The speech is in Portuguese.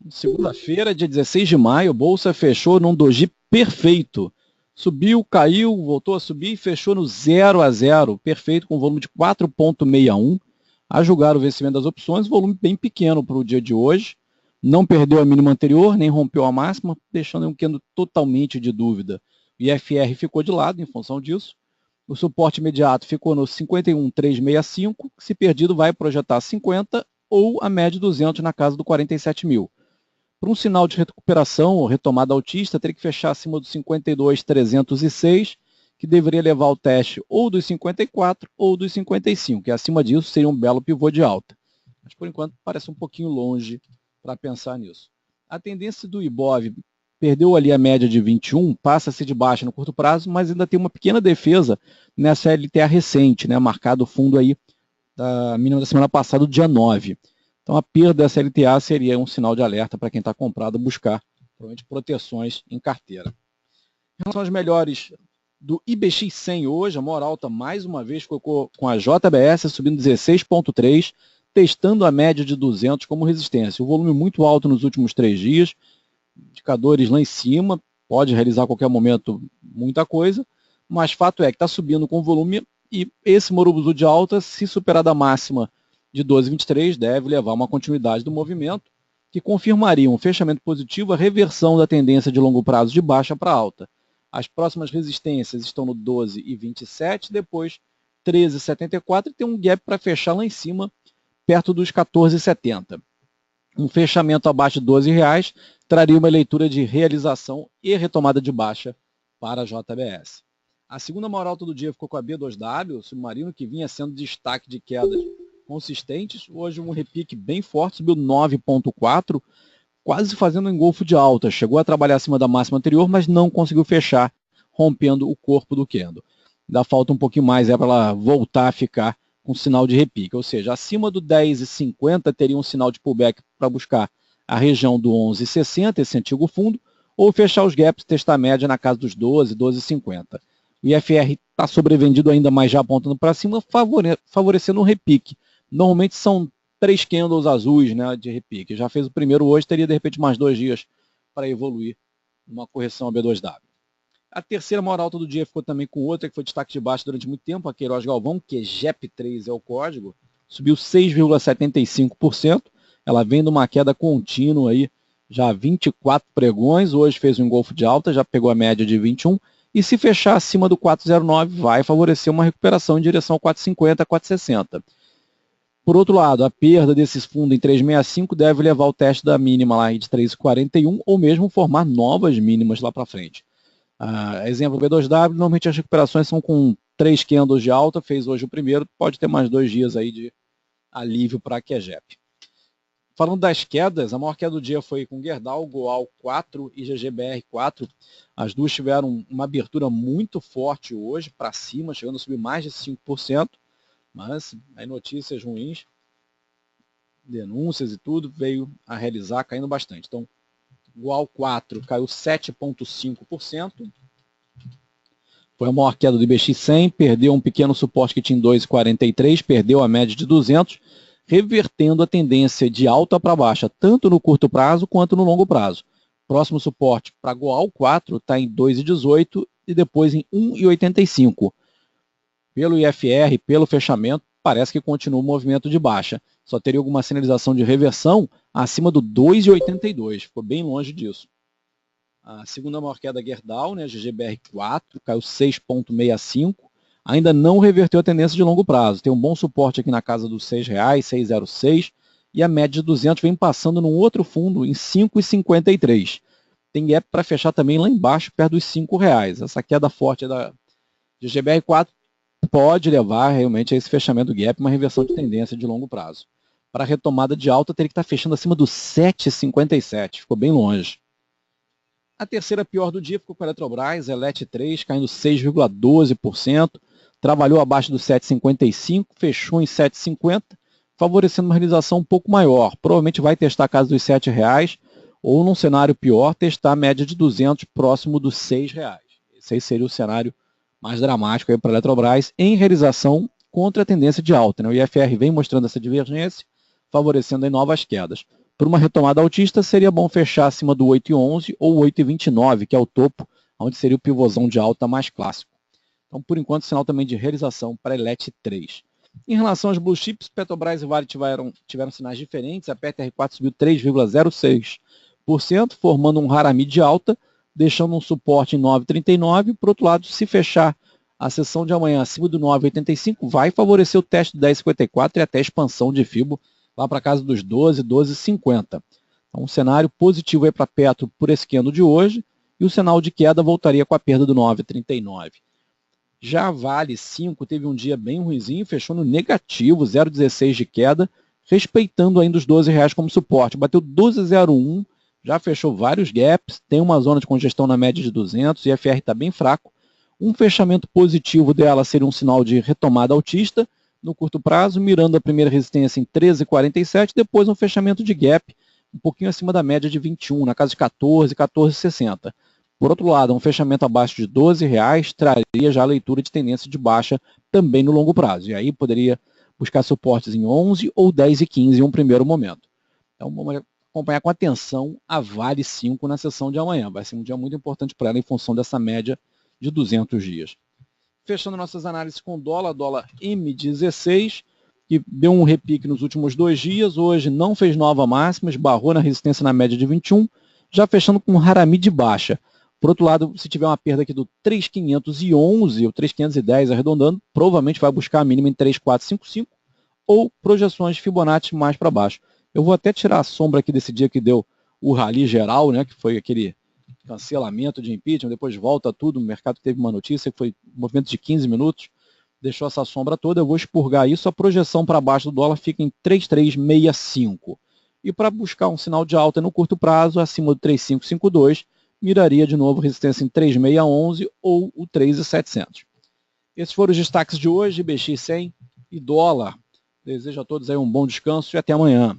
Segunda-feira, dia 16 de maio, Bolsa fechou num doji perfeito. Subiu, caiu, voltou a subir e fechou no 0 a 0, perfeito, com volume de 4,61. A julgar o vencimento das opções, volume bem pequeno para o dia de hoje. Não perdeu a mínima anterior, nem rompeu a máxima, deixando um candle totalmente de dúvida. O IFR ficou de lado em função disso. O suporte imediato ficou no 51,365, se perdido vai projetar 50 ou a média 200 na casa do 47 mil. Para um sinal de recuperação ou retomada altista, teria que fechar acima dos 52,306, que deveria levar o teste ou dos 54 ou dos 55, que acima disso seria um belo pivô de alta. Mas por enquanto parece um pouquinho longe para pensar nisso. A tendência do Ibov perdeu ali a média de 21, passa-se de baixa no curto prazo, mas ainda tem uma pequena defesa nessa LTA recente, né, marcado o fundo aí da mínima da semana passada, do dia 9. Então a perda dessa LTA seria um sinal de alerta para quem está comprado buscar provavelmente proteções em carteira. Em relação às melhores do IBX100 hoje, a maior alta mais uma vez ficou com a JBS subindo 16,3, testando a média de 200 como resistência. O volume muito alto nos últimos 3 dias, indicadores lá em cima, pode realizar a qualquer momento muita coisa, mas fato é que está subindo com volume e esse Morubuzu de alta, se superar da máxima de 12,23, deve levar a uma continuidade do movimento, que confirmaria um fechamento positivo, a reversão da tendência de longo prazo de baixa para alta. As próximas resistências estão no 12,27, depois 13,74 e tem um gap para fechar lá em cima, perto dos 14,70. Um fechamento abaixo de R$12 traria uma leitura de realização e retomada de baixa para a JBS. A segunda maior alta do dia ficou com a B2W, o submarino que vinha sendo destaque de quedas consistentes. Hoje um repique bem forte, subiu 9,4, quase fazendo um engolfo de alta. Chegou a trabalhar acima da máxima anterior, mas não conseguiu fechar, rompendo o corpo do candle. Ainda falta um pouquinho mais para ela voltar a ficar com sinal de repique, ou seja, acima do 10,50 teria um sinal de pullback para buscar a região do 11,60, esse antigo fundo, ou fechar os gaps, testar a média na casa dos 12, 12,50. O IFR está sobrevendido ainda, mas já apontando para cima, favorecendo um repique. Normalmente são 3 candles azuis, né, de repique. Já fez o primeiro hoje, teria de repente mais 2 dias para evoluir uma correção a B2W. A terceira maior alta do dia ficou também com outra, que foi destaque de baixo durante muito tempo, a Queiroz Galvão, que é JEP3 é o código, subiu 6,75%. Ela vem de uma queda contínua aí, já 24 pregões, hoje fez um engolfo de alta, já pegou a média de 21, e se fechar acima do 409, vai favorecer uma recuperação em direção ao 450, 460. Por outro lado, a perda desses fundos em 365 deve levar o teste da mínima lá de 3,41 ou mesmo formar novas mínimas lá para frente. Exemplo B2W, normalmente as recuperações são com 3 candles de alta, fez hoje o primeiro, pode ter mais 2 dias aí de alívio para a QGEP. Falando das quedas, a maior queda do dia foi com Gerdau, Goal 4 e GGBR 4. As duas tiveram uma abertura muito forte hoje, para cima, chegando a subir mais de 5%, mas aí notícias ruins, denúncias e tudo, veio a realizar caindo bastante. Então, Goal 4 caiu 7,5%. Foi a maior queda do IBX100, perdeu um pequeno suporte que tinha em 2,43, perdeu a média de 200, revertendo a tendência de alta para baixa, tanto no curto prazo quanto no longo prazo. Próximo suporte para Goal 4 está em 2,18 e depois em 1,85. Pelo IFR, pelo fechamento, parece que continua o movimento de baixa. Só teria alguma sinalização de reversão acima do 2,82. Ficou bem longe disso. A segunda maior queda Gerdau, né, GGBR4, caiu 6,65. Ainda não reverteu a tendência de longo prazo. Tem um bom suporte aqui na casa dos R$ 6,00, 6,06. E a média de 200 vem passando num outro fundo em 5,53. Tem gap para fechar também lá embaixo, perto dos R$ 5,00. Essa queda forte da GGBR4 pode levar realmente a esse fechamento do gap, uma reversão de tendência de longo prazo. Para a retomada de alta, teria que estar fechando acima do 7,57, ficou bem longe. A terceira pior do dia ficou com a Eletrobras, ELET3, caindo 6,12%, trabalhou abaixo do 7,55, fechou em 7,50, favorecendo uma realização um pouco maior. Provavelmente vai testar a casa dos R$ 7,00, ou num cenário pior, testar a média de 200 próximo dos R$ 6,00. Esse aí seria o cenário mais dramático para a Eletrobras, em realização contra a tendência de alta, né? O IFR vem mostrando essa divergência, favorecendo aí novas quedas. Para uma retomada altista, seria bom fechar acima do 8,11 ou 8,29, que é o topo, onde seria o pivôzão de alta mais clássico. Então, por enquanto, sinal também de realização para a ELET 3. Em relação aos blue chips, Petrobras e Vale tiveram sinais diferentes. A PTR4 subiu 3,06%, formando um harami de alta, deixando um suporte em 9,39. Por outro lado, se fechar a sessão de amanhã acima do 9,85, vai favorecer o teste do 10,54 e até a expansão de FIBO lá para casa dos 12, 12,50. Então, um cenário positivo aí para Petro por esse candle de hoje, e o sinal de queda voltaria com a perda do 9,39. Já a Vale 5 teve um dia bem ruinzinho, fechou no negativo, 0,16 de queda, respeitando ainda os R$12 como suporte. Bateu 12,01, já fechou vários gaps, tem uma zona de congestão na média de 200, e FR está bem fraco. Um fechamento positivo dela seria um sinal de retomada altista no curto prazo, mirando a primeira resistência em 13,47, depois um fechamento de gap um pouquinho acima da média de 21, na casa de 14, 14,60. Por outro lado, um fechamento abaixo de R$12 traria já a leitura de tendência de baixa também no longo prazo. E aí poderia buscar suportes em 11 ou 10,15 em um primeiro momento. Então vamos acompanhar com atenção a Vale 5 na sessão de amanhã. Vai ser um dia muito importante para ela em função dessa média de 200 dias. Fechando nossas análises com dólar M16, que deu um repique nos últimos 2 dias, hoje não fez nova máxima, esbarrou na resistência na média de 21, já fechando com um harami de baixa. Por outro lado, se tiver uma perda aqui do 3.511 ou 3.510 arredondando, provavelmente vai buscar a mínima em 3.455 ou projeções de Fibonacci mais para baixo. Eu vou até tirar a sombra aqui desse dia que deu o rally geral, né, que foi aquele cancelamento de impeachment, depois volta tudo, o mercado teve uma notícia que foi um movimento de 15 minutos, deixou essa sombra toda, eu vou expurgar isso, a projeção para baixo do dólar fica em 3.365. E para buscar um sinal de alta no curto prazo, acima do 3.552, miraria de novo resistência em 3.611 ou o 3.700. Esses foram os destaques de hoje, BX100 e dólar. Desejo a todos aí um bom descanso e até amanhã.